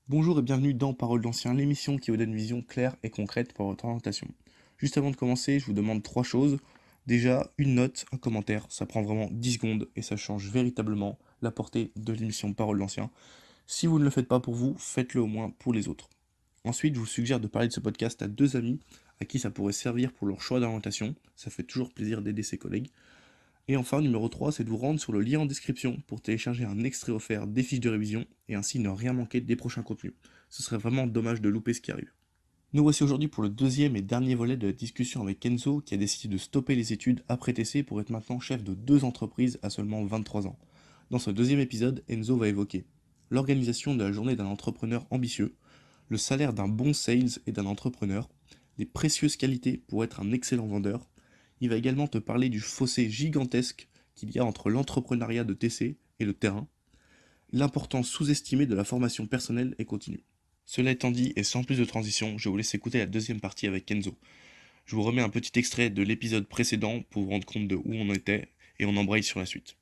Bonjour et bienvenue dans Parole d'ancien, l'émission qui vous donne une vision claire et concrète pour votre orientation. Juste avant de commencer, je vous demande trois choses. Déjà, une note, un commentaire, ça prend vraiment 10 secondes et ça change véritablement la portée de l'émission Parole d'ancien. Si vous ne le faites pas pour vous, faites-le au moins pour les autres. Ensuite, je vous suggère de parler de ce podcast à deux amis à qui ça pourrait servir pour leur choix d'orientation. Ça fait toujours plaisir d'aider ses collègues. Et enfin, numéro 3, c'est de vous rendre sur le lien en description pour télécharger un extrait offert des fiches de révision et ainsi ne rien manquer des prochains contenus. Ce serait vraiment dommage de louper ce qui arrive. Nous voici aujourd'hui pour le deuxième et dernier volet de la discussion avec Kenzo qui a décidé de stopper les études après TC pour être maintenant chef de deux entreprises à seulement 23 ans. Dans ce deuxième épisode, Enzo va évoquer l'organisation de la journée d'un entrepreneur ambitieux, le salaire d'un bon sales et d'un entrepreneur, les précieuses qualités pour être un excellent vendeur. Il va également te parler du fossé gigantesque qu'il y a entre l'entrepreneuriat de TC et le terrain, l'importance sous-estimée de la formation personnelle et continue. Cela étant dit, et sans plus de transition, je vous laisse écouter la deuxième partie avec Kenzo. Je vous remets un petit extrait de l'épisode précédent pour vous rendre compte de où on était, et on embraye sur la suite.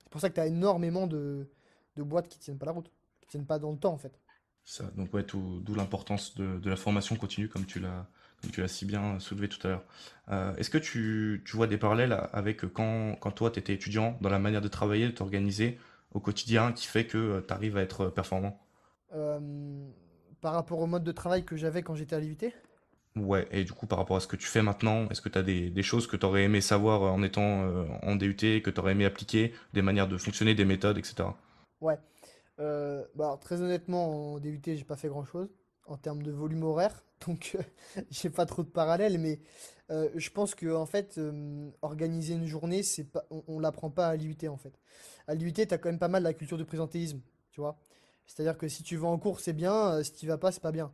C'est pour ça que tu as énormément de boîtes qui tiennent pas la route, qui tiennent pas dans le temps en fait. Ça, donc ouais, d'où l'importance de la formation continue, comme tu l'as si bien soulevé tout à l'heure. Est-ce que tu vois des parallèles avec quand toi, tu étais étudiant, dans la manière de travailler, de t'organiser au quotidien, qui fait que tu arrives à être performant? Euh, Par rapport au mode de travail que j'avais quand j'étais à l'IUT, Ouais, et du coup, par rapport à ce que tu fais maintenant, est-ce que tu as des choses que tu aurais aimé savoir en étant en DUT, que tu aurais aimé appliquer, des manières de fonctionner, des méthodes, etc. ouais. Bah, alors, très honnêtement, en DUT, j'ai pas fait grand-chose en termes de volume horaire, donc j'ai pas trop de parallèles, mais je pense que en fait, organiser une journée, c'est pas, on l'apprend pas à l'IUT en fait. À l'IUT, t'as quand même pas mal la culture du présentéisme, tu vois. C'est-à-dire que si tu vas en cours, c'est bien, si tu vas pas, c'est pas bien.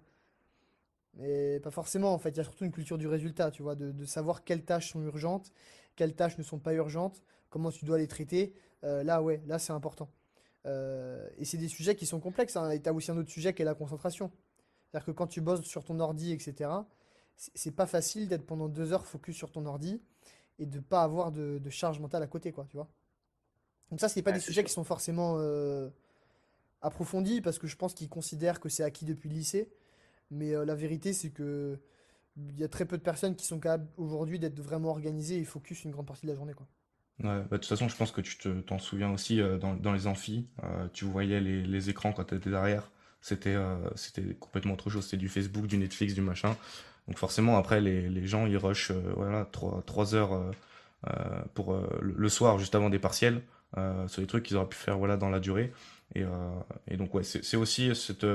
Mais pas forcément, en fait. Il y a surtout une culture du résultat, tu vois, de savoir quelles tâches sont urgentes, quelles tâches ne sont pas urgentes, comment tu dois les traiter. Là, ouais, là, c'est important. Et c'est des sujets qui sont complexes, hein. Et tu as aussi un autre sujet qui est la concentration. C'est-à-dire que quand tu bosses sur ton ordi, etc., c'est pas facile d'être pendant 2 heures focus sur ton ordi et de pas avoir de charge mentale à côté, quoi, tu vois. Donc ça, c'est pas Ouais, des c'est sujets sûr. qui sont forcément approfondis parce que je pense qu'ils considèrent que c'est acquis depuis le lycée. Mais la vérité, c'est que il y a très peu de personnes qui sont capables aujourd'hui d'être vraiment organisées et focus une grande partie de la journée, quoi. Ouais, bah, de toute façon, je pense que t'en souviens aussi dans les amphis, tu voyais les écrans quand tu étais derrière, c'était complètement autre chose, c'était du Facebook, du Netflix, du machin. Donc forcément, après, les gens, ils rushent voilà, 3 heures pour le soir, juste avant des partiels, sur des trucs qu'ils auraient pu faire voilà, dans la durée. Et, euh, et donc, ouais, c'est aussi cette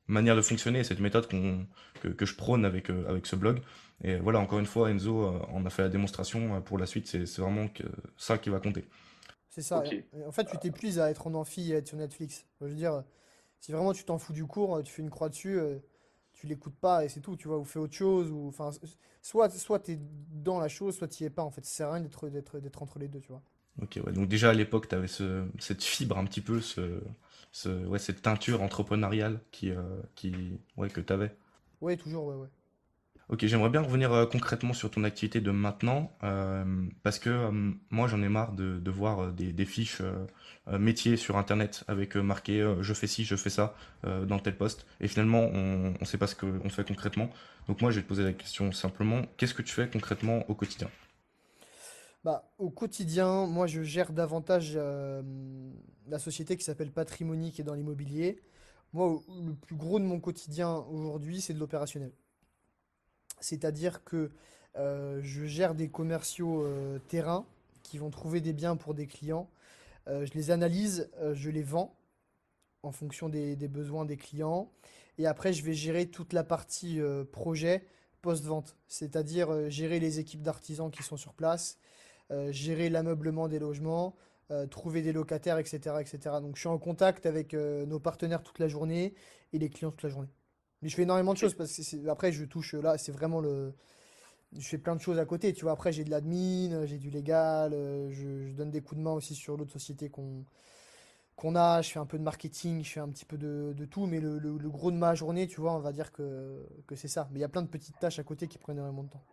manière de fonctionner, cette méthode que je prône avec ce blog. Et voilà, encore une fois, Enzo en a fait la démonstration pour la suite, c'est vraiment ça qui va compter. C'est ça. Ok. Et en fait, tu t'épuises à être en amphi et à être sur Netflix. Je veux dire, si vraiment tu t'en fous du cours, tu fais une croix dessus, tu l'écoutes pas et c'est tout, tu vois, ou fais autre chose, ou enfin, soit t'es dans la chose, soit t'y es pas, en fait. Ça sert à rien d'être entre les deux, tu vois. Ok, ouais. Donc déjà à l'époque, tu avais cette fibre un petit peu, ouais, cette teinture entrepreneuriale ouais, que tu avais. Ouais, toujours, ouais, ouais. Ok, j'aimerais bien revenir concrètement sur ton activité de maintenant, parce que moi j'en ai marre de voir des fiches métiers sur Internet avec marqué je fais ci, je fais ça dans tel poste, et finalement on ne sait pas ce qu'on fait concrètement. Donc moi je vais te poser la question simplement, qu'est-ce que tu fais concrètement au quotidien? Bah, au quotidien, moi, je gère davantage la société qui s'appelle Patrimony, qui est dans l'immobilier. Moi, le plus gros de mon quotidien aujourd'hui, c'est de l'opérationnel. C'est-à-dire que je gère des commerciaux terrain qui vont trouver des biens pour des clients. Je les analyse, je les vends en fonction des besoins des clients. Et après, je vais gérer toute la partie projet post-vente, c'est-à-dire gérer les équipes d'artisans qui sont sur place, gérer l'ameublement des logements, trouver des locataires, etc., etc. Donc, je suis en contact avec nos partenaires toute la journée et les clients toute la journée. Mais je fais énormément de Ok. choses parce que après, je touche là, c'est vraiment le. Je fais plein de choses à côté, tu vois. Après, j'ai de l'admin, j'ai du légal, je donne des coups de main aussi sur l'autre société qu'on a. Je fais un peu de marketing, je fais un petit peu de tout, mais le gros de ma journée, tu vois, on va dire que c'est ça. Mais il y a plein de petites tâches à côté qui prennent énormément de temps.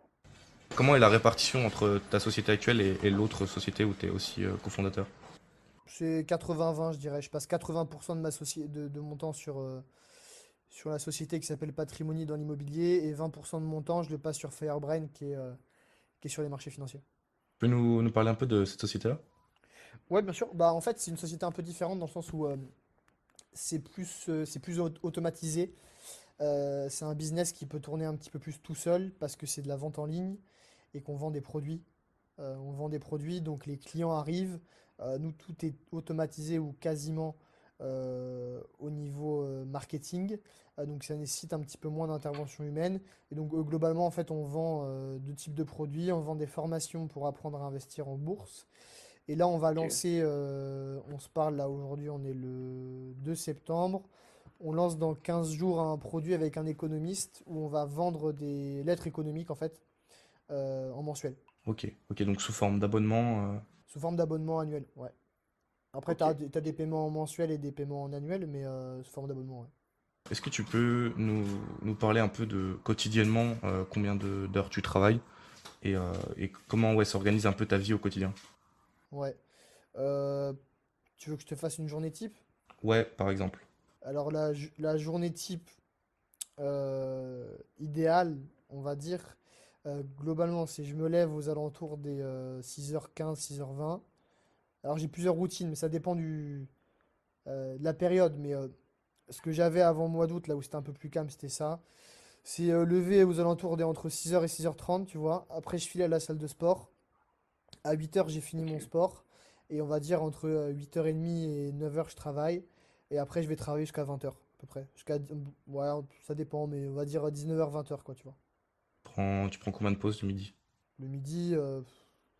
Comment est la répartition entre ta société actuelle et l'autre société où tu es aussi cofondateur? C'est 80-20, je dirais. Je passe 80% de mon temps sur sur la société qui s'appelle Patrimony dans l'immobilier et 20% de mon temps, je le passe sur Firebrain qui est sur les marchés financiers. Tu peux nous parler un peu de cette société-là? Ouais, bien sûr. Bah, en fait, c'est une société un peu différente dans le sens où c'est plus automatisé. C'est un business qui peut tourner un petit peu plus tout seul parce que c'est de la vente en ligne et qu'on vend des produits. On vend des produits, donc les clients arrivent. Nous, tout est automatisé ou quasiment au niveau marketing. Donc ça nécessite un petit peu moins d'intervention humaine. Et donc globalement, en fait, on vend deux types de produits. On vend des formations pour apprendre à investir en bourse. Et là, on va Ok. lancer, on se parle là aujourd'hui, on est le 2 septembre. On lance dans 15 jours un produit avec un économiste où on va vendre des lettres économiques en fait en mensuel, Ok, ok, donc sous forme d'abonnement. sous forme d'abonnement annuel. Ouais. Après, Ok. t'as des paiements mensuels et des paiements en annuel, mais sous forme d'abonnement. Ouais. Est-ce que tu peux nous parler un peu de quotidiennement combien d'heures tu travailles et comment ouais, s'organise un peu ta vie au quotidien? Ouais. Euh, Tu veux que je te fasse une journée type? Ouais, par exemple. Alors la journée type idéale, on va dire, globalement, c'est je me lève aux alentours des 6h15, 6h20. Alors j'ai plusieurs routines, mais ça dépend de la période. Mais ce que j'avais avant le mois d'août, là où c'était un peu plus calme, c'était ça. C'est lever aux alentours des entre 6h et 6h30, tu vois. Après, je file à la salle de sport. À 8h, j'ai fini Ok. mon sport. Et on va dire entre 8h30 et 9h, je travaille. Et après, je vais travailler jusqu'à 20h, à peu près. Ouais, ça dépend, mais on va dire 19h, 20h, quoi, tu vois. Tu prends combien de pauses du midi? Le midi, je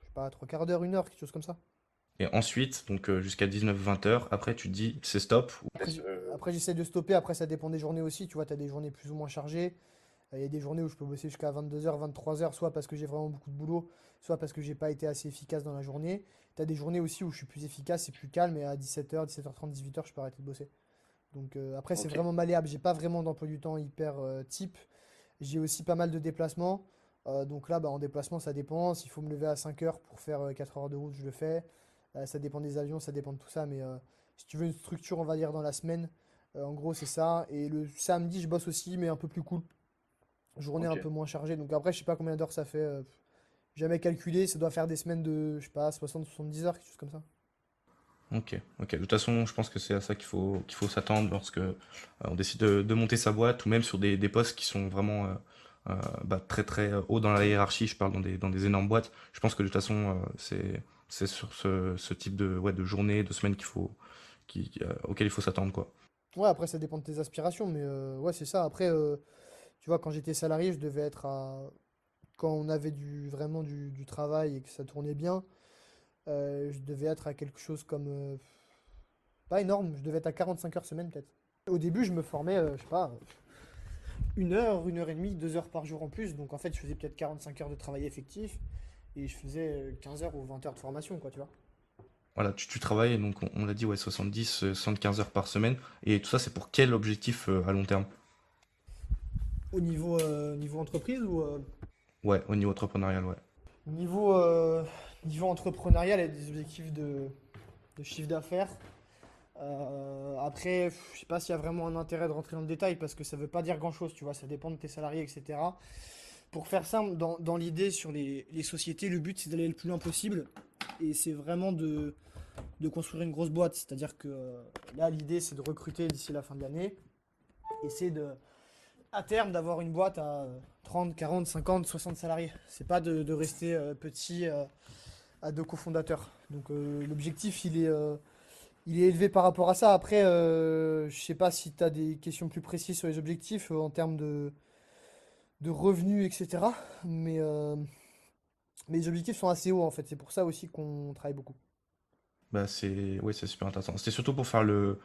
sais pas, trois quarts d'heure, une heure, quelque chose comme ça. Et ensuite, donc jusqu'à 19-20 heures, après tu te dis c'est stop. Ou Après, après, j'essaie de stopper. Après, ça dépend des journées aussi. Tu vois, tu as des journées plus ou moins chargées. Il y a des journées où je peux bosser jusqu'à 22h, 23h, soit parce que j'ai vraiment beaucoup de boulot, soit parce que j'ai pas été assez efficace dans la journée. Tu as des journées aussi où je suis plus efficace et plus calme, et à 17h, 17h30, 18h, je peux arrêter de bosser. Donc après, c'est Ok. vraiment malléable. J'ai pas vraiment d'emploi du temps hyper type. J'ai aussi pas mal de déplacements. Donc là, bah, en déplacement, ça dépend. S'il faut me lever à 5h pour faire 4 heures de route, je le fais. Ça dépend des avions, ça dépend de tout ça. Mais si tu veux une structure, on va dire, dans la semaine, en gros, c'est ça. Et le samedi, je bosse aussi, mais un peu plus cool. Journée un Ok. peu moins chargée. Donc après, je sais pas combien d'heures ça fait. Jamais calculé. Ça doit faire des semaines de, je sais pas, 60 70 heures, quelque chose comme ça. Ok, ok. De toute façon, je pense que c'est à ça qu'il faut s'attendre lorsque on décide de monter sa boîte ou même sur des postes qui sont vraiment bah, très très hauts dans la hiérarchie. Je parle dans des énormes boîtes. Je pense que de toute façon, c'est sur ce type de journée, de semaine auquel il faut s'attendre, quoi. Ouais, après, ça dépend de tes aspirations. Mais ouais, c'est ça. Après, tu vois, quand j'étais salarié, je devais être à. Quand on avait vraiment du travail et que ça tournait bien, je devais être à quelque chose comme. Pas énorme, je devais être à 45 heures semaine peut-être. Au début, je me formais, je sais pas, une heure et demie, 2 heures par jour en plus. Donc en fait, je faisais peut-être 45 heures de travail effectif et je faisais 15 heures ou 20 heures de formation, quoi, tu vois. Voilà, tu travailles, donc on l'a dit, ouais, 70, 75 heures par semaine. Et tout ça, c'est pour quel objectif à long terme? Niveau entreprise ou Ouais, au niveau entrepreneurial, ouais. niveau, euh, niveau entrepreneurial et des objectifs de chiffre d'affaires. Après, je sais pas s'il y a vraiment un intérêt de rentrer dans le détail parce que ça veut pas dire grand-chose, tu vois, ça dépend de tes salariés, etc. Pour faire simple, dans l'idée sur les sociétés, le but c'est d'aller le plus loin possible et c'est vraiment de construire une grosse boîte. C'est-à-dire que là, l'idée c'est de recruter d'ici la fin de l'année et c'est à terme d'avoir une boîte à 30, 40, 50, 60 salariés. C'est pas de rester petit à deux cofondateurs. Donc l'objectif il est élevé par rapport à ça. Après, je sais pas si tu as des questions plus précises sur les objectifs en termes de revenus, etc. Mais, euh, mais les objectifs sont assez hauts en fait. C'est pour ça aussi qu'on travaille beaucoup. Bah ouais, c'est super intéressant. C'était surtout pour faire le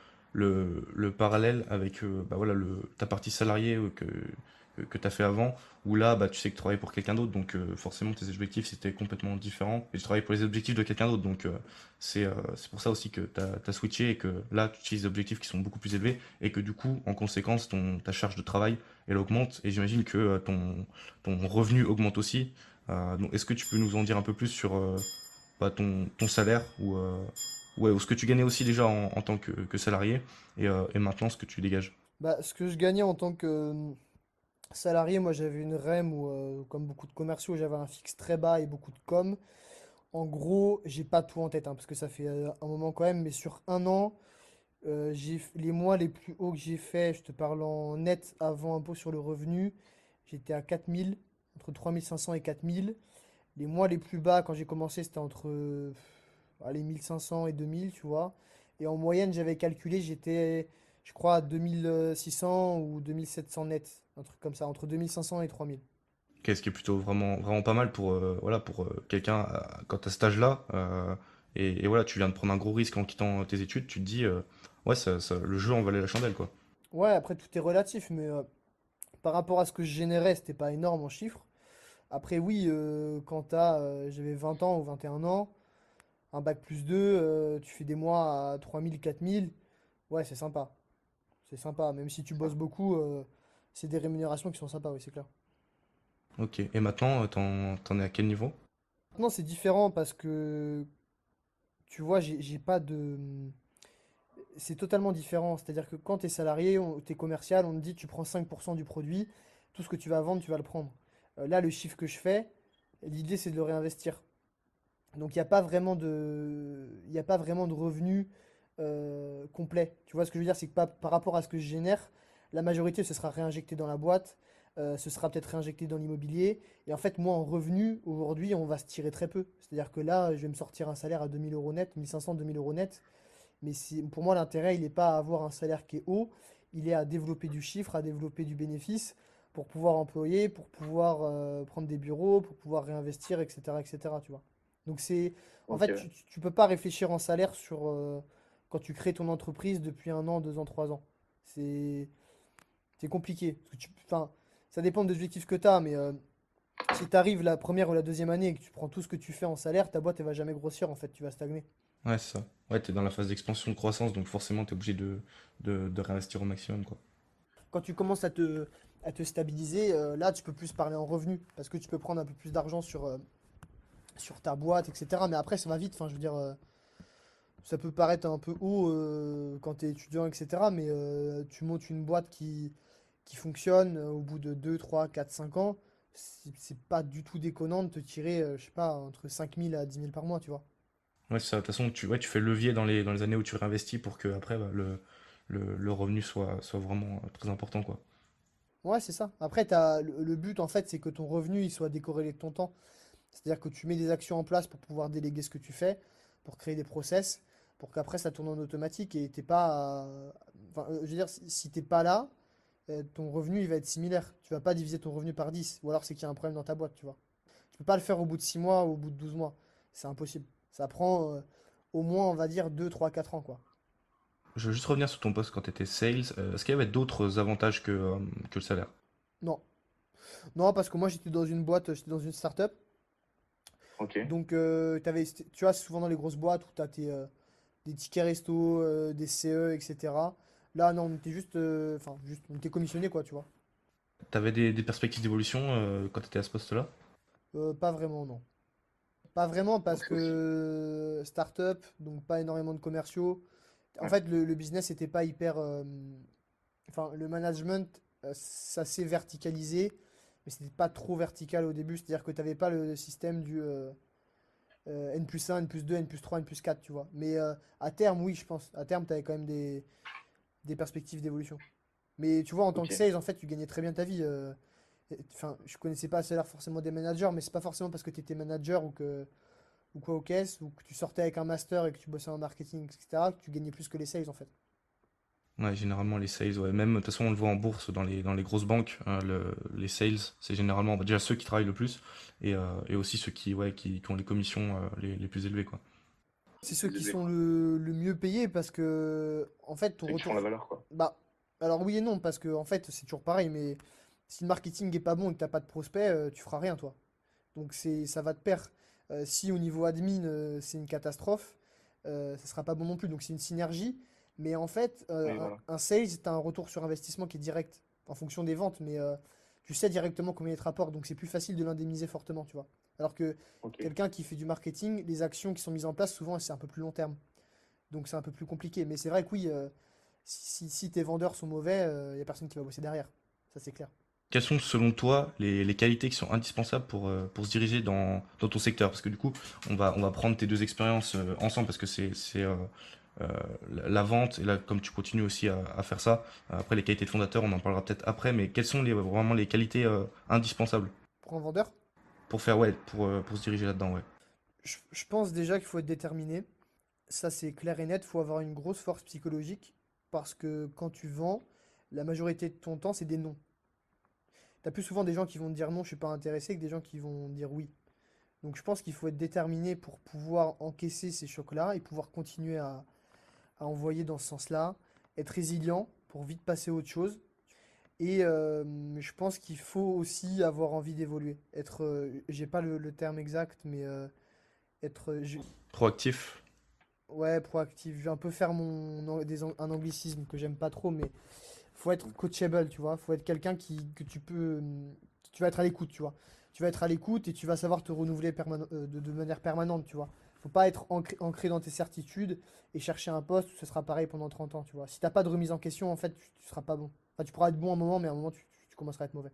parallèle avec bah voilà, ta partie salariée que tu as fait avant, où là, bah, tu sais que tu travailles pour quelqu'un d'autre, donc forcément tes objectifs c'était complètement différent, et tu travailles pour les objectifs de quelqu'un d'autre, donc c'est pour ça aussi que tu as switché et que là tu utilises des objectifs qui sont beaucoup plus élevés, et que du coup, en conséquence, ta charge de travail, elle augmente, et j'imagine que ton revenu augmente aussi. Donc, est-ce que tu peux nous en dire un peu plus sur bah, ton salaire ou ce que tu gagnais aussi déjà en tant que salarié et maintenant ce que tu dégages. Bah, ce que je gagnais en tant que salarié, moi j'avais une REM où, comme beaucoup de commerciaux, j'avais un fixe très bas et beaucoup de com. En gros, j'ai pas tout en tête, hein, parce que ça fait un moment quand même, mais sur un an, les mois les plus hauts que j'ai fait, je te parle en net avant impôt sur le revenu, j'étais à 4000, entre 3500 et 4000. Les mois les plus bas quand j'ai commencé, c'était entre allez, 1500 et 2000, tu vois. Et en moyenne, j'avais calculé, j'étais, je crois, à 2600 ou 2700 net, un truc comme ça, entre 2500 et 3000. Qu'est-ce qui est plutôt vraiment pas mal pour, voilà, pour quelqu'un quand tu as cet âge-là. Et voilà, tu viens de prendre un gros risque en quittant tes études, tu te dis, ouais, le jeu en valait la chandelle, quoi. Ouais, après, tout est relatif, mais par rapport à ce que je générais, c'était pas énorme en chiffres. Après, oui, j'avais 20 ans ou 21 ans, un bac plus 2, tu fais des mois à 3000, 4000, ouais, c'est sympa. C'est sympa, même si tu bosses beaucoup, c'est des rémunérations qui sont sympas, oui, c'est clair. Ok. Et maintenant, t'en es à quel niveau? Maintenant, c'est différent parce que, tu vois, j'ai pas de... C'est totalement différent. C'est-à-dire que quand tu es salarié, tu es commercial, on te dit tu prends 5% du produit, tout ce que tu vas vendre, tu vas le prendre. Là, le chiffre que je fais, l'idée, c'est de le réinvestir. Donc, il y a pas vraiment de revenus complet. Tu vois ce que je veux dire? C'est que par rapport à ce que je génère, la majorité, ce sera réinjecté dans la boîte, ce sera peut-être réinjecté dans l'immobilier. Et en fait, moi, en revenu, aujourd'hui, on va se tirer très peu. C'est-à-dire que là, je vais me sortir un salaire à 2000 euros net, 1500, 2000 euros net. Mais pour moi, l'intérêt, il n'est pas à avoir un salaire qui est haut, il est à développer du chiffre, à développer du bénéfice pour pouvoir employer, pour pouvoir prendre des bureaux, pour pouvoir réinvestir, etc., etc., tu vois. Donc en Ok, fait, ouais. tu peux pas réfléchir en salaire quand tu crées ton entreprise depuis un an, 2 ans, 3 ans. C'est, c'est compliqué. Parce que enfin, ça dépend de l'objectif que tu as, mais si tu arrives la première ou la deuxième année et que tu prends tout ce que tu fais en salaire, ta boîte, elle va jamais grossir, en fait, tu vas stagner. Ouais, c'est ça. Ouais, t'es dans la phase d'expansion de croissance, donc forcément, t'es obligé de réinvestir au maximum, quoi. Quand tu commences à te stabiliser, là, tu peux plus parler en revenu parce que tu peux prendre un peu plus d'argent sur ta boîte, etc. Mais après, ça va vite. Enfin, je veux dire, ça peut paraître un peu haut quand tu es étudiant, etc. Mais tu montes une boîte qui fonctionne au bout de 2 3 4 5 ans. C'est pas du tout déconnant de te tirer, je sais pas, entre 5000 à 10 000 par mois, tu vois. Ouais, c'est ça. De toute façon, ouais, tu fais le levier dans les années où tu réinvestis pour que après, bah, le revenu soit vraiment très important, quoi. Ouais, c'est ça. Après, le but, en fait, c'est que ton revenu, il soit décorrélé de ton temps. C'est-à-dire que tu mets des actions en place pour pouvoir déléguer ce que tu fais, pour créer des process, pour qu'après ça tourne en automatique et t'es pas. Enfin, je veux dire, si t'es pas là, ton revenu il va être similaire. Tu vas pas diviser ton revenu par 10, ou alors c'est qu'il y a un problème dans ta boîte, tu vois. Tu peux pas le faire au bout de 6 mois ou au bout de 12 mois. C'est impossible. Ça prend au moins, on va dire, 2 3 4 ans, quoi. Je veux juste revenir sur ton poste quand tu étais sales. Est-ce qu'il y avait d'autres avantages que le salaire? Non. Non, parce que moi j'étais dans une boîte, j'étais dans une start-up. Ok. Donc, tu vois, souvent dans les grosses boîtes où tu as des tickets resto, des CE, etc. Là, non, on était juste, on était commissionné, quoi, tu vois. T'avais des perspectives d'évolution quand tu étais à ce poste-là? Pas vraiment, non. Pas vraiment parce Ok, ok. que start-up, donc pas énormément de commerciaux. En Ouais. fait, le business n'était pas hyper. Enfin, le management, ça s'est verticalisé, mais c'était pas trop vertical au début. C'est-à-dire que tu n'avais pas le système du N plus 1, N plus 2, N plus 3, N plus 4, tu vois. Mais à terme, oui, je pense. À terme, tu avais quand même des perspectives d'évolution. Mais tu vois, en tant Ok. que sales, en fait, tu gagnais très bien ta vie. Enfin, je connaissais pas le salaire forcément des managers, mais c'est pas forcément parce que tu étais manager ou quoi aux caisses, ou que tu sortais avec un master et que tu bossais en marketing, etc., que tu gagnais plus que les sales, en fait. Ouais, généralement les sales, ouais. Même, de toute façon, on le voit en bourse dans les grosses banques, hein, les sales, c'est généralement bah, déjà ceux qui travaillent le plus et aussi ceux qui ont les commissions les plus élevées, quoi. C'est ceux Plus qui élevé, sont quoi. le mieux payés parce que, en fait, ton Ceux qui font la retour. valeur, quoi. Bah, alors oui et non, parce que, en fait, c'est toujours pareil, mais si le marketing est pas bon et que t'as pas de prospects, tu feras rien, toi. Donc ça va de pair. Si au niveau admin, c'est une catastrophe, ça sera pas bon non plus. Donc c'est une synergie. Mais en fait, Oui, voilà. un sales, tu as un retour sur investissement qui est direct en fonction des ventes. Mais tu sais directement combien il te rapporte. Donc c'est plus facile de l'indemniser fortement, tu vois. Alors que Ok. quelqu'un qui fait du marketing, les actions qui sont mises en place, souvent, c'est un peu plus long terme. Donc c'est un peu plus compliqué. Mais c'est vrai que oui, Si tes vendeurs sont mauvais, il n'y a personne qui va bosser derrière. Ça, c'est clair. Quelles sont selon toi les qualités qui sont indispensables pour se diriger dans ton secteur? Parce que du coup, on va prendre tes deux expériences ensemble parce que c'est euh, la vente et là, comme tu continues aussi à faire ça, après les qualités de fondateur, on en parlera peut-être après, mais quelles sont vraiment les qualités indispensables Pour un vendeur, pour faire, ouais, pour se diriger là-dedans, ouais. je pense déjà qu'il faut être déterminé. Ça, c'est clair et net. Il faut avoir une grosse force psychologique parce que quand tu vends, la majorité de ton temps, c'est des non. T'as plus souvent des gens qui vont te dire non, je suis pas intéressé, que des gens qui vont dire oui. Donc je pense qu'il faut être déterminé pour pouvoir encaisser ces chocs-là et pouvoir continuer à envoyer dans ce sens-là. Être résilient pour vite passer à autre chose. Et je pense qu'il faut aussi avoir envie d'évoluer. Être, j'ai pas le terme exact, mais être, Proactif. ouais, proactif. Je vais un peu faire un anglicisme que j'aime pas trop, mais faut être coachable, tu vois. Faut être quelqu'un que tu peux, tu vas être à l'écoute, tu vois. Tu vas être à l'écoute et tu vas savoir te renouveler de manière permanente, tu vois. Faut pas être ancré dans tes certitudes et chercher un poste où ce sera pareil pendant 30 ans, tu vois. Si t'as pas de remise en question, en fait, tu seras pas bon. Enfin, tu pourras être bon un moment, mais à un moment, tu commenceras à être mauvais.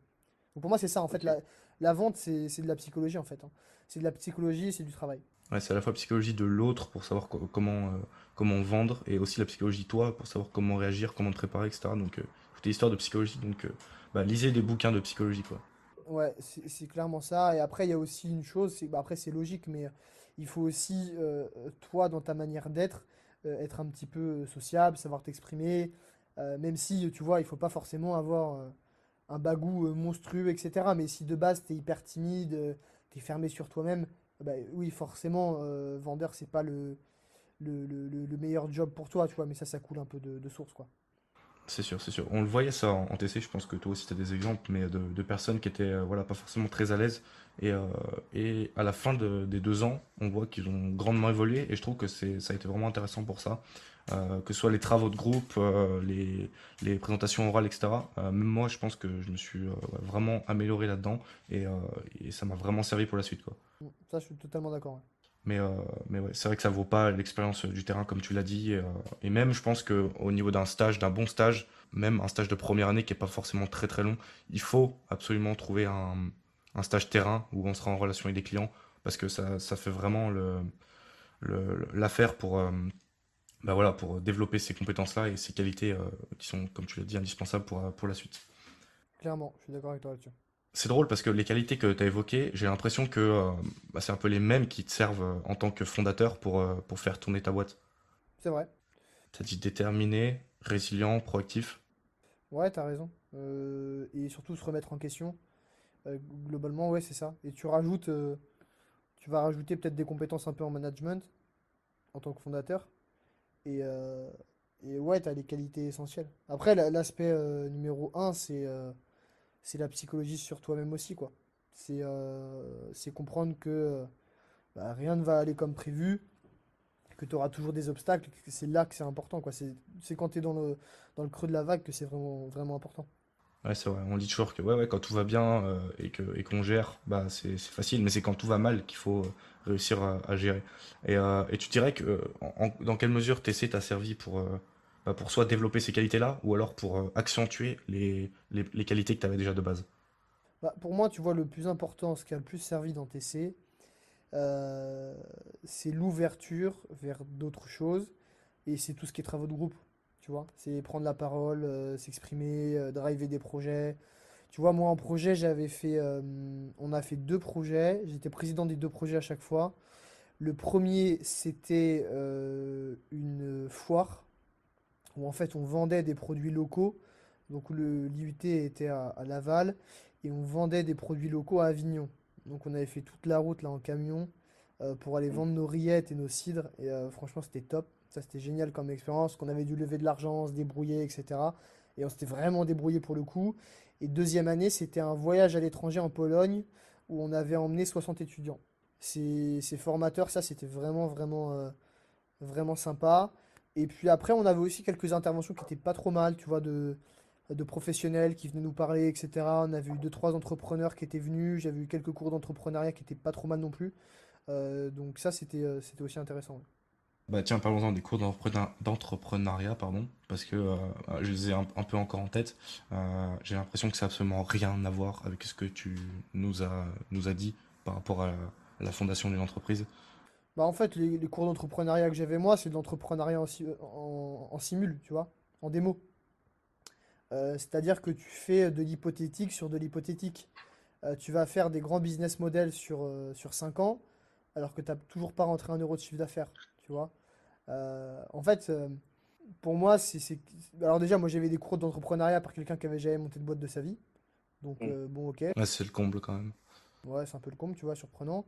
Donc pour moi, c'est ça, en fait. Ok. La vente, c'est de la psychologie, en fait, hein. C'est de la psychologie, c'est du travail. Ouais, c'est à la fois la psychologie de l'autre pour savoir comment vendre et aussi la psychologie de toi pour savoir comment réagir, comment te préparer, etc. Donc, toutes les histoires de psychologie. Donc, bah, lisez des bouquins de psychologie, quoi. Ouais, c'est clairement ça. Et après, il y a aussi une chose, c'est, bah, après, c'est logique, mais il faut aussi, toi, dans ta manière d'être, être un petit peu sociable, savoir t'exprimer, même si, tu vois, il faut pas forcément avoir un bagou monstrueux, etc. Mais si de base, tu es hyper timide, tu es fermé sur toi-même, bah, oui, forcément, vendeur, c'est pas le meilleur job pour toi, tu vois, mais ça coule un peu de source, quoi. C'est sûr, c'est sûr. On le voyait ça en TC, je pense que toi aussi tu as des exemples, mais de personnes qui étaient voilà, pas forcément très à l'aise. Et à la fin des 2 ans, on voit qu'ils ont grandement évolué et je trouve que ça a été vraiment intéressant pour ça. Que ce soit les travaux de groupe, les présentations orales, etc. Même moi, je pense que je me suis ouais, vraiment amélioré là-dedans et, euh, et ça m'a vraiment servi pour la suite, quoi. Ça, je suis totalement d'accord, ouais. Mais, euh, mais ouais, c'est vrai que ça vaut pas l'expérience du terrain comme tu l'as dit. Et même, je pense que au niveau d'un stage, d'un bon stage, même un stage de première année qui est pas forcément très très long, il faut absolument trouver un stage terrain où on sera en relation avec des clients parce que ça fait vraiment l'affaire bah voilà, pour développer ces compétences-là et ces qualités qui sont, comme tu l'as dit, indispensables pour la suite. Clairement, je suis d'accord avec toi là-dessus. C'est drôle parce que les qualités que tu as évoquées, j'ai l'impression que bah, c'est un peu les mêmes qui te servent en tant que fondateur pour faire tourner ta boîte. C'est vrai. T'as dit déterminé, résilient, proactif. Ouais, t'as raison. Et surtout se remettre en question. Globalement, ouais, c'est ça. Et tu vas rajouter peut-être des compétences un peu en management en tant que fondateur. Et, euh, et ouais, t'as les qualités essentielles. Après, l'aspect numéro un, c'est la psychologie sur toi-même aussi, quoi. C'est comprendre que bah, rien ne va aller comme prévu, que tu auras toujours des obstacles, que c'est là que c'est important, quoi. C'est quand tu es dans le creux de la vague que c'est vraiment, vraiment important. Ouais, c'est vrai. On dit toujours que ouais, ouais, quand tout va bien et qu'on gère, bah c'est facile. Mais c'est quand tout va mal qu'il faut réussir à gérer. Et tu dirais que dans quelle mesure TC t'a servi bah, pour soit développer ces qualités-là ou alors pour accentuer les qualités que tu avais déjà de base. Bah, pour moi, tu vois, le plus important, ce qui a le plus servi dans TC, euh, c'est l'ouverture vers d'autres choses et c'est tout ce qui est travaux de groupe, tu vois. C'est prendre la parole, s'exprimer, driver des projets. Tu vois, moi en projet, on a fait 2 projets, j'étais président des 2 projets à chaque fois. Le premier, c'était une foire où en fait on vendait des produits locaux. Donc l'IUT était à Laval et on vendait des produits locaux à Avignon. Donc on avait fait toute la route là en camion pour aller vendre nos rillettes et nos cidres. Et franchement c'était top. Ça c'était génial comme expérience. Qu'on avait dû lever de l'argent, se débrouiller, etc. Et on s'était vraiment débrouillé pour le coup. Et deuxième année, c'était un voyage à l'étranger en Pologne où on avait emmené 60 étudiants. C'est formateur, ça c'était vraiment vraiment vraiment sympa. Et puis après, on avait aussi quelques interventions qui étaient pas trop mal, tu vois, de professionnels qui venaient nous parler, etc. On avait eu 2, 3 entrepreneurs qui étaient venus. J'avais eu quelques cours d'entrepreneuriat qui étaient pas trop mal non plus. Donc ça, c'était aussi intéressant, ouais. Bah tiens, parlons-en des cours d'entrepreneuriat, pardon, parce que je les ai un peu encore en tête. J'ai l'impression que ça n'a absolument rien à voir avec ce que tu nous as dit par rapport à la fondation d'une entreprise. Bah, en fait, les cours d'entrepreneuriat que j'avais moi, c'est de l'entrepreneuriat en simul, tu vois, en démo. C'est-à-dire que tu fais de l'hypothétique sur de l'hypothétique. Tu vas faire des grands business models sur 5 ans, alors que tu n'as toujours pas rentré un euro de chiffre d'affaires, tu vois. En fait, pour moi, alors déjà, moi j'avais des cours d'entrepreneuriat par quelqu'un qui avait jamais monté de boîte de sa vie. Donc, Mm. bon, ok. Ouais, c'est le comble quand même. Ouais, c'est un peu le comble, tu vois, surprenant.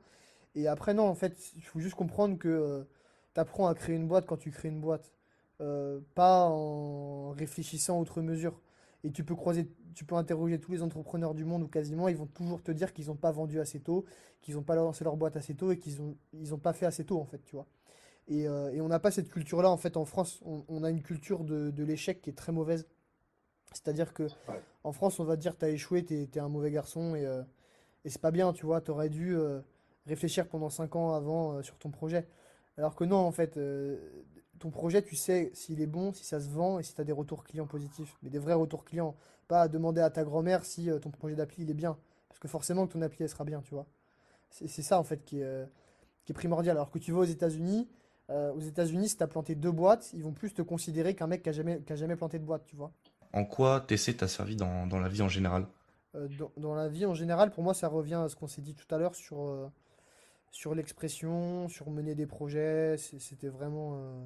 Et après, non, en fait, il faut juste comprendre que tu apprends à créer une boîte quand tu crées une boîte, pas en réfléchissant outre mesure. Et tu peux interroger tous les entrepreneurs du monde ou quasiment, ils vont toujours te dire qu'ils n'ont pas vendu assez tôt, qu'ils n'ont pas lancé leur boîte assez tôt et ils ont pas fait assez tôt, en fait, tu vois. Et on n'a pas cette culture-là, en fait, en France. On a une culture de l'échec qui est très mauvaise. C'est-à-dire que Ouais. en France, on va te dire t'as échoué, t'es un mauvais garçon et c'est pas bien, tu vois. T'aurais dû réfléchir pendant 5 ans avant sur ton projet. Alors que non, en fait, ton projet, tu sais s'il est bon, si ça se vend et si tu as des retours clients positifs. Mais des vrais retours clients. Pas à demander à ta grand-mère si ton projet d'appli il est bien. Parce que forcément que ton appli elle sera bien, tu vois. C'est ça en fait qui est primordial. Alors que tu vas aux États-Unis, si tu as planté 2 boîtes, ils vont plus te considérer qu'un mec qui a jamais planté de boîte, tu vois. En quoi TC t'a servi dans la vie en général? Dans la vie en général, pour moi, ça revient à ce qu'on s'est dit tout à l'heure sur l'expression, sur mener des projets. C'était vraiment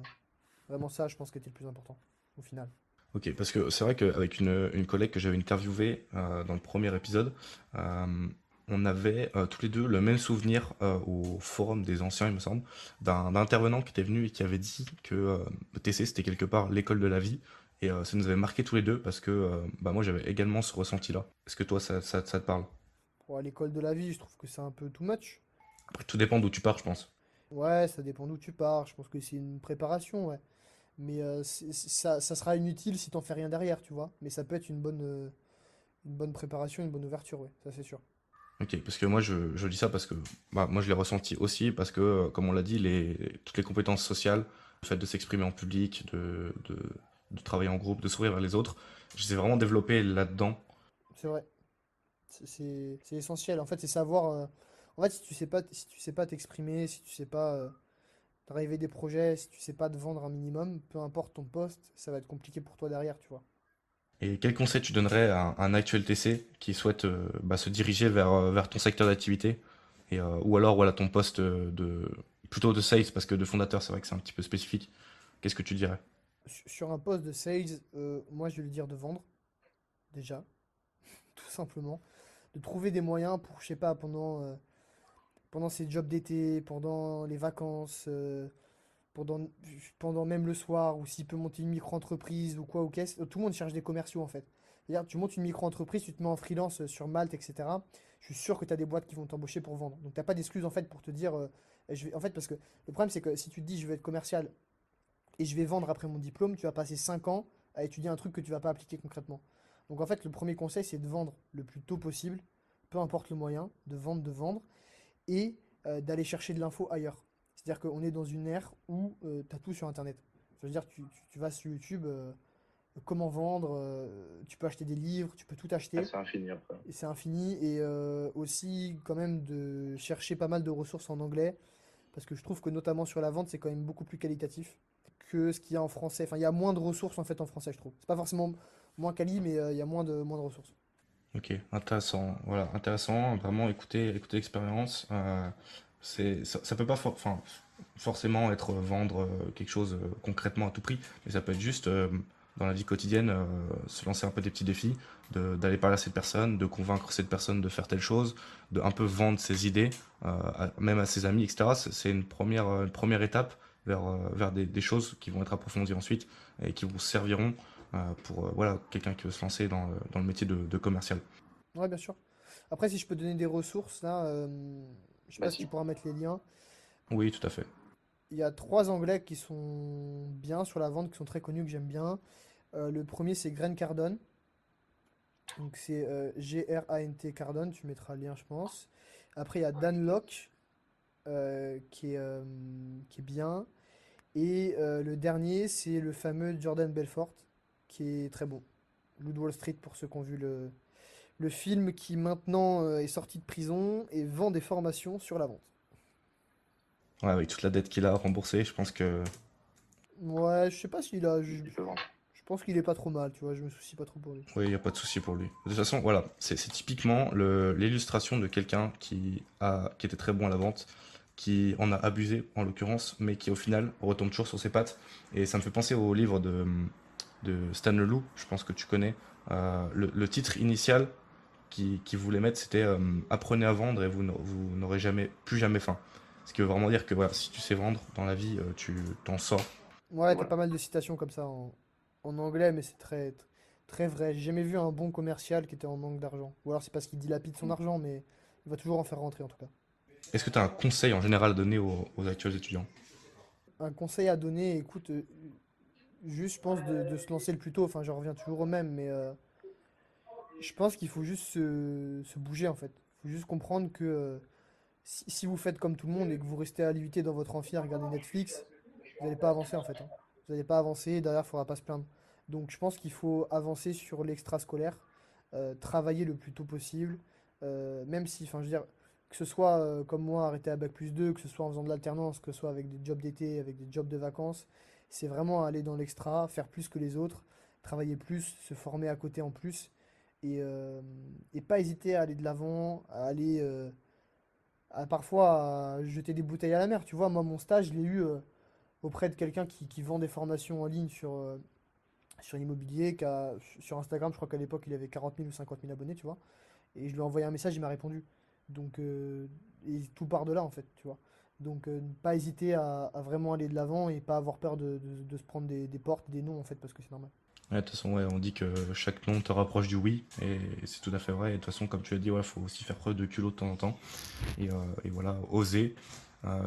ça, je pense, qui était le plus important au final. Ok, parce que c'est vrai qu'avec une collègue que j'avais interviewée dans le premier épisode, euh, on avait tous les deux le même souvenir au forum des anciens, il me semble, d'un intervenant qui était venu et qui avait dit que le TC c'était quelque part l'école de la vie. Et ça nous avait marqué tous les deux parce que bah, moi j'avais également ce ressenti-là. Est-ce que toi ça te parle? Pour l'école de la vie, je trouve que c'est un peu too much. Après, tout dépend d'où tu pars, je pense. Ouais, ça dépend d'où tu pars. Je pense que c'est une préparation, ouais. Mais ça sera inutile si t'en fais rien derrière, tu vois. Mais ça peut être une bonne préparation, une bonne ouverture, ouais. Ça, c'est sûr. Ok, parce que moi je dis ça parce que bah, moi je l'ai ressenti aussi parce que comme on l'a dit, toutes les compétences sociales, le fait de s'exprimer en public, de travailler en groupe, de sourire vers les autres, je les ai vraiment développées là-dedans. C'est vrai. C'est essentiel. En fait, c'est savoir. En fait, si tu sais pas t'exprimer, si tu sais pas driver des projets, si tu sais pas te vendre un minimum, peu importe ton poste, ça va être compliqué pour toi derrière, tu vois. Et quel conseil tu donnerais à un actuel TC qui souhaite bah, se diriger vers ton secteur d'activité ou alors voilà ton poste plutôt de sales parce que de fondateur c'est vrai que c'est un petit peu spécifique. Qu'est-ce que tu dirais? Sur un poste de sales, moi, je vais lui dire de vendre, déjà, tout simplement. De trouver des moyens pour, je sais pas, pendant ses jobs d'été, pendant les vacances, pendant, pendant même le soir, ou s'il peut monter une micro-entreprise ou quoi, ou qu'est-ce. Tout le monde cherche des commerciaux en fait. C'est-à-dire, tu montes une micro-entreprise, tu te mets en freelance sur Malte, etc. Je suis sûr que tu as des boîtes qui vont t'embaucher pour vendre. Donc, t'as pas d'excuse en fait pour te dire. En fait, parce que le problème, c'est que si tu te dis je vais être commercial et je vais vendre après mon diplôme, tu vas passer 5 ans à étudier un truc que tu vas pas appliquer concrètement. Donc, en fait, le premier conseil, c'est de vendre le plus tôt possible, peu importe le moyen, de vendre et d'aller chercher de l'info ailleurs. C'est-à-dire qu'on est dans une ère où tu as tout sur Internet. Je veux dire, tu vas sur YouTube, comment vendre, tu peux acheter des livres, tu peux tout Ah, acheter, c'est infini après. et c'est infini. Et aussi, quand même, de chercher pas mal de ressources en anglais, parce que je trouve que notamment sur la vente, c'est quand même beaucoup plus qualitatif que ce qu'il y a en français. Enfin, il y a moins de ressources en fait en français, je trouve. C'est pas forcément moins quali, mais il y a moins de ressources. Ok, intéressant. Voilà, intéressant. Vraiment écouter l'expérience. Ça peut pas forcément être vendre quelque chose concrètement à tout prix, mais ça peut être juste dans la vie quotidienne se lancer un peu des petits défis, d'aller parler à cette personne, de convaincre cette personne de faire telle chose, de un peu vendre ses idées, même à ses amis, etc. C'est une première étape vers des choses qui vont être approfondies ensuite et qui vous serviront pour voilà, quelqu'un qui veut se lancer dans le métier de commercial. Ouais, bien sûr. Après, si je peux donner des ressources, là, je sais Bah pas si tu si. pourras mettre les liens. Oui, tout à fait. Il y a 3 anglais qui sont bien sur la vente, qui sont très connus, que j'aime bien. Le premier, c'est Grant Cardone. Donc, c'est Grant Cardone. Tu mettras le lien, je pense. Après, il y a Dan Locke, qui est bien. Et le dernier, c'est le fameux Jordan Belfort, qui est très bon. Loup de Wall Street pour ceux qui ont vu le film qui maintenant est sorti de prison et vend des formations sur la vente. Ouais, avec toute la dette qu'il a remboursée, je pense que Ouais, je sais pas s'il a. Il peut vendre. Je pense qu'il est pas trop mal, tu vois, je me soucie pas trop pour lui. oui, il n'y a pas de souci pour lui. De toute façon, voilà, c'est typiquement l'illustration de quelqu'un qui était très bon à la vente, qui en a abusé en l'occurrence, mais qui au final retombe toujours sur ses pattes. Et ça me fait penser au livre de Stan Leloup, je pense que tu connais. Le titre initial qu'il voulait mettre, c'était Apprenez à vendre et vous n'aurez plus jamais faim. Ce qui veut vraiment dire que voilà, si tu sais vendre dans la vie, tu t'en sors. Ouais, t'as Voilà. pas mal de citations comme ça en anglais, mais c'est très vrai. J'ai jamais vu un bon commercial qui était en manque d'argent. Ou alors c'est parce qu'il dilapide son argent, mais il va toujours en faire rentrer en tout cas. Est-ce que tu as un conseil en général à donner aux actuels étudiants? Un conseil à donner, écoute, juste je pense de se lancer le plus tôt. Enfin, je reviens toujours au même, mais je pense qu'il faut juste se bouger en fait. Il faut juste comprendre que si vous faites comme tout le monde et que vous restez à limiter dans votre amphi à regarder Netflix, vous n'allez pas avancer en fait, hein. Vous n'allez pas avancer et derrière, il ne faudra pas se plaindre. Donc je pense qu'il faut avancer sur l'extrascolaire, travailler le plus tôt possible, même si, enfin je veux dire, que ce soit comme moi, arrêter à bac+2, que ce soit en faisant de l'alternance, que ce soit avec des jobs d'été, avec des jobs de vacances, c'est vraiment aller dans l'extra, faire plus que les autres, travailler plus, se former à côté en plus, et, euh, et pas hésiter à aller de l'avant, à aller parfois à jeter des bouteilles à la mer. Tu vois, moi, mon stage, je l'ai eu auprès de quelqu'un qui vend des formations en ligne sur l'immobilier, sur Instagram, je crois qu'à l'époque, il avait 40 000 ou 50 000 abonnés, tu vois. Et je lui ai envoyé un message, il m'a répondu. Donc, et tout part de là, en fait, tu vois. Donc, ne pas hésiter à vraiment aller de l'avant et pas avoir peur de se prendre des portes, des noms, en fait, parce que c'est normal. Ouais, de toute façon, ouais, on dit que chaque non te rapproche du oui, et c'est tout à fait vrai. Et de toute façon, comme tu l'as dit, ouais, faut aussi faire preuve de culot de temps en temps, et voilà, oser.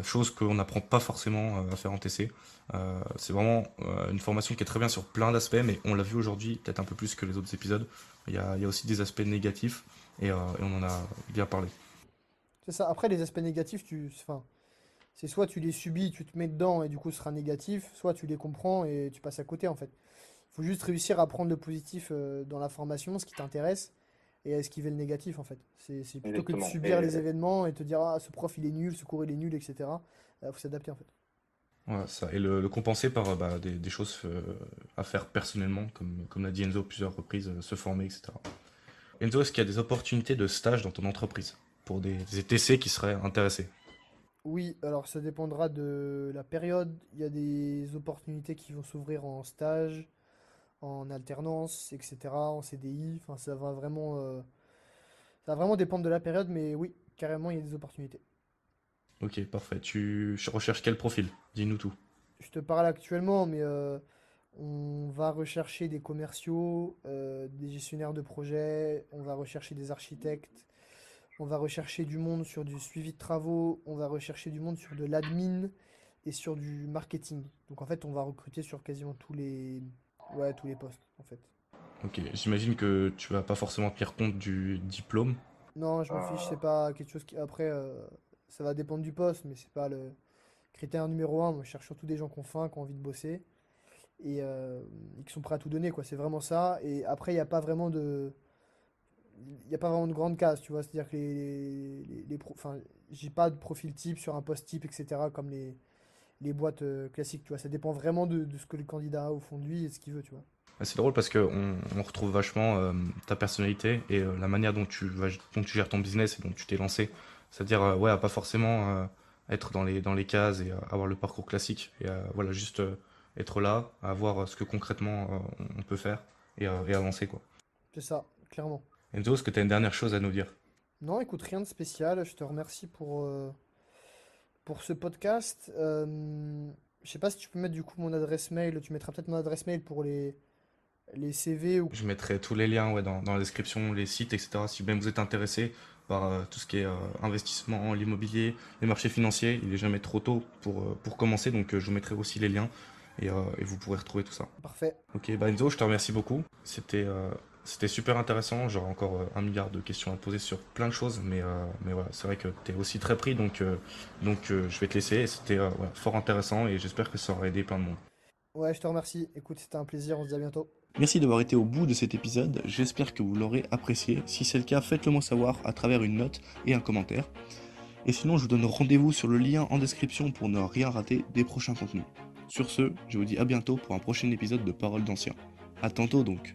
Chose qu'on n'apprend pas forcément à faire en TC. C'est vraiment une formation qui est très bien sur plein d'aspects, mais on l'a vu aujourd'hui, peut-être un peu plus que les autres épisodes. Il y a aussi des aspects négatifs, et on en a bien parlé. C'est ça. Après, les aspects négatifs, enfin, c'est soit tu les subis, tu te mets dedans et du coup ce sera négatif, soit tu les comprends et tu passes à côté en fait. Il faut juste réussir à prendre le positif dans la formation, ce qui t'intéresse, et à esquiver le négatif en fait. C'est plutôt que de Exactement. subir Et les événements et te dire ah ce prof il est nul, ce cours il est nul, etc. Il faut s'adapter en fait. Voilà, ça. Et le compenser par bah, des choses à faire personnellement, comme l'a dit Enzo plusieurs reprises, se former, etc. Enzo, est-ce qu'il y a des opportunités de stage dans ton entreprise pour des TC qui seraient intéressés? Oui, alors ça dépendra de la période. Il y a des opportunités qui vont s'ouvrir en stage, en alternance, etc., en CDI. Enfin, ça va vraiment dépendre de la période, mais oui, carrément, il y a des opportunités. Ok, parfait. Tu recherches quel profil? Dis-nous tout. Je te parle actuellement, mais on va rechercher des commerciaux, des gestionnaires de projets, on va rechercher des architectes, on va rechercher du monde sur du suivi de travaux, on va rechercher du monde sur de l'admin et sur du marketing. Donc en fait, on va recruter sur quasiment ouais, tous les postes, en fait. Ok, j'imagine que tu vas pas forcément tenir compte du diplôme. Non, je m'en fiche, c'est pas quelque chose qui... Après, ça va dépendre du poste, mais c'est pas le critère numéro un. Moi, je cherche surtout des gens qui ont faim, qui ont envie de bosser et qui sont prêts à tout donner, quoi. C'est vraiment ça. Et après, il y a pas vraiment de grande case, tu vois. C'est-à-dire que enfin, j'ai pas de profil type sur un poste type, etc. comme les boîtes classiques, tu vois. Ça dépend vraiment de ce que le candidat a au fond de lui et de ce qu'il veut, tu vois. Ah, c'est drôle parce que on retrouve vachement ta personnalité et la manière dont tu gères ton business et dont tu t'es lancé. C'est-à-dire, ouais, à pas forcément être dans les cases et avoir le parcours classique. Et voilà, juste être là, à voir ce que concrètement on peut faire et avancer, quoi. C'est ça, clairement. Enzo, est-ce que tu as une dernière chose à nous dire? Non, écoute, rien de spécial. Je te remercie pour ce podcast. Je sais pas si tu peux mettre du coup mon adresse mail. Tu mettras peut-être mon adresse mail pour les CV ou... Je mettrai tous les liens ouais, dans la description, les sites, etc. Si même vous êtes intéressé par tout ce qui est investissement, l'immobilier, les marchés financiers, il est jamais trop tôt pour commencer. Donc je vous mettrai aussi les liens et vous pourrez retrouver tout ça. Parfait. Ok, bah Enzo, je te remercie beaucoup. C'était C'était super intéressant. J'aurais encore un milliard de questions à te poser sur plein de choses, mais voilà, c'est vrai que tu es aussi très pris, donc je vais te laisser. Et c'était voilà, fort intéressant et j'espère que ça aura aidé plein de monde. Ouais, je te remercie. Écoute, c'était un plaisir, on se dit à bientôt. Merci d'avoir été au bout de cet épisode. J'espère que vous l'aurez apprécié. Si c'est le cas, faites-le moi savoir à travers une note et un commentaire. Et sinon, je vous donne rendez-vous sur le lien en description pour ne rien rater des prochains contenus. Sur ce, je vous dis à bientôt pour un prochain épisode de Paroles d'Anciens. À tantôt donc.